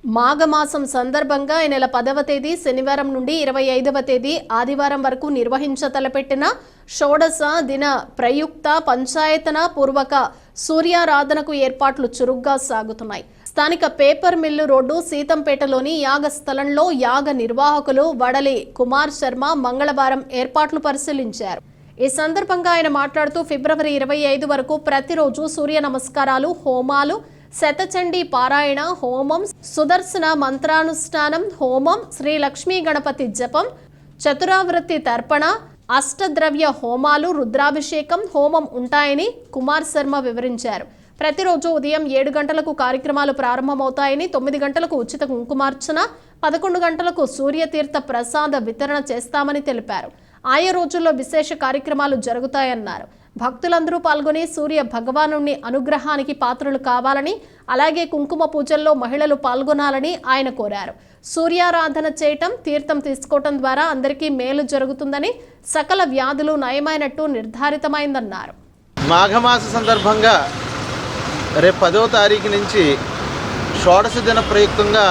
మాఘమాసం సందర్భంగా ఈ నెల 10వ తేదీ శనివారం నుండి 25వ తేదీ ఆదివారం వరకు నిర్వహించతలపెట్టిన షోడశ దిన ప్రయుక్త పంచాయతన పూర్వక సూర్యారాధనకు ఏర్పాట్లు చురుగ్గా సాగుతున్నాయి. స్థానిక పేపర్ మిల్లు రోడ్డు సీతంపేటలోని యాగ స్థలంలో యాగ నిర్వాహకులు వడలి కుమార్ శర్మ మంగళవారం ఏర్పాట్లు పరిశీలించారు. ఈ సందర్భంగా ఆయన మాట్లాడుతూ ఫిబ్రవరి 25 వరకు ప్రతిరోజు సూర్య నమస్కారాలు, హోమాలు, శతచండీ పారాయణ, హోమం, సుదర్శన మంత్రానుష్ఠానం, హోమం, శ్రీ లక్ష్మీ గణపతి జపం, చతురావృత్తి తర్పణ, అష్టద్రవ్య హోమాలు, రుద్రాభిషేకం, హోమం ఉంటాయని కుమార్ శర్మ వివరించారు. ప్రతిరోజు ఉదయం 7 గంటలకు కార్యక్రమాలు ప్రారంభమవుతాయని, 9 గంటలకు ఉచిత కుంకుమార్చన, 11 గంటలకు సూర్యతీర్థ ప్రసాద వితరణ చేస్తామని తెలిపారు. ఆయా రోజుల్లో విశేష కార్యక్రమాలు జరుగుతాయన్నారు. భక్తులందరూ పాల్గొని సూర్య భగవానుని అనుగ్రహానికి పాత్రలు కావాలని, అలాగే కుంకుమ పూజల్లో మహిళలు పాల్గొనాలని ఆయన కోరారు. సూర్యారాధన చేయటం, తీర్థం తీసుకోవటం ద్వారా అందరికీ మేలు జరుగుతుందని, సకల వ్యాధులు నయమైనట్టు నిర్ధారితమైందన్నారు. మాఘమాస సందర్భంగా రేపు 10వ తారీఖు నుంచి షోడశ దిన ప్రయుక్తంగా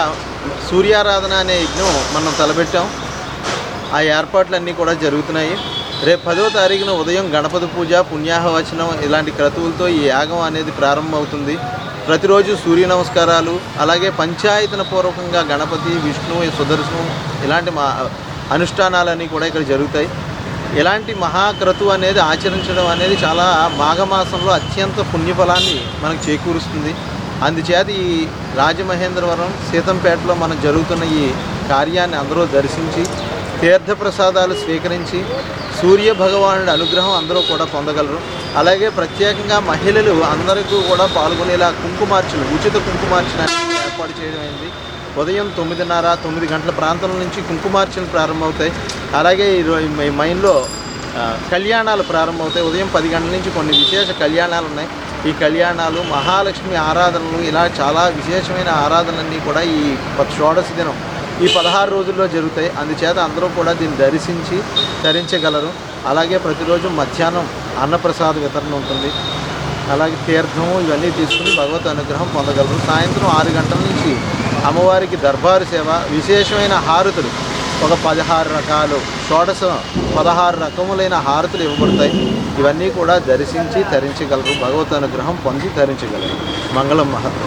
సూర్యారాధన అనే యజ్ఞం మనం తలపెట్టాం. ఆ ఏర్పాట్లన్నీ కూడా జరుగుతున్నాయి. రేపు 10వ తారీఖున ఉదయం గణపతి పూజ, పుణ్యాహవచనం ఇలాంటి క్రతువులతో ఈ యాగం అనేది ప్రారంభమవుతుంది. ప్రతిరోజు సూర్య నమస్కారాలు, అలాగే పంచాయతన పూర్వకంగా గణపతి, విష్ణు, సుదర్శనం ఇలాంటి అనుష్ఠానాలన్నీ కూడా ఇక్కడ జరుగుతాయి. ఇలాంటి మహాక్రతువు అనేది ఆచరించడం అనేది చాలా మాఘమాసంలో అత్యంత పుణ్యఫలాన్ని మనకు చేకూరుస్తుంది. అందుచేత ఈ రాజమహేంద్రవరం సీతంపేటలో మనం జరుగుతున్న ఈ కార్యాన్ని అందరూ దర్శించి తీర్థప్రసాదాలు స్వీకరించి సూర్య భగవానుడి అనుగ్రహం అందరూ కూడా పొందగలరు. అలాగే ప్రత్యేకంగా మహిళలు అందరికీ కూడా పాల్గొనేలా కుంకుమార్చన, ఉచిత కుంకుమార్చన ఏర్పాటు చేయడం అయింది. ఉదయం 9:30, 9 గంటల ప్రాంతం నుంచి కుంకుమార్చనలు ప్రారంభమవుతాయి. అలాగే ఈ మైన్లో కళ్యాణాలు ప్రారంభమవుతాయి. ఉదయం 10 గంటల నుంచి కొన్ని విశేష కళ్యాణాలు ఉన్నాయి. ఈ కళ్యాణాలు, మహాలక్ష్మి ఆరాధనలు, ఇలా చాలా విశేషమైన ఆరాధనలన్నీ కూడా ఈ షోడశ దినం ఈ 16 రోజుల్లో జరుగుతాయి. అందుచేత అందరూ కూడా దీన్ని దర్శించి తరించగలరు. అలాగే ప్రతిరోజు మధ్యాహ్నం అన్నప్రసాద వితరణ ఉంటుంది. అలాగే తీర్థము ఇవన్నీ తీసుకుని భగవత్ అనుగ్రహం పొందగలరు. సాయంత్రం 6 గంటల నుంచి అమ్మవారికి దర్బారు సేవ, విశేషమైన హారతులు, ఒక 16 రకాలు, షోడశ 16 రకములైన హారతులు ఇవ్వబడతాయి. ఇవన్నీ కూడా దర్శించి తరించగలరు. భగవత్ అనుగ్రహం పొంది తరించగలరు. మంగళం మహత్వం.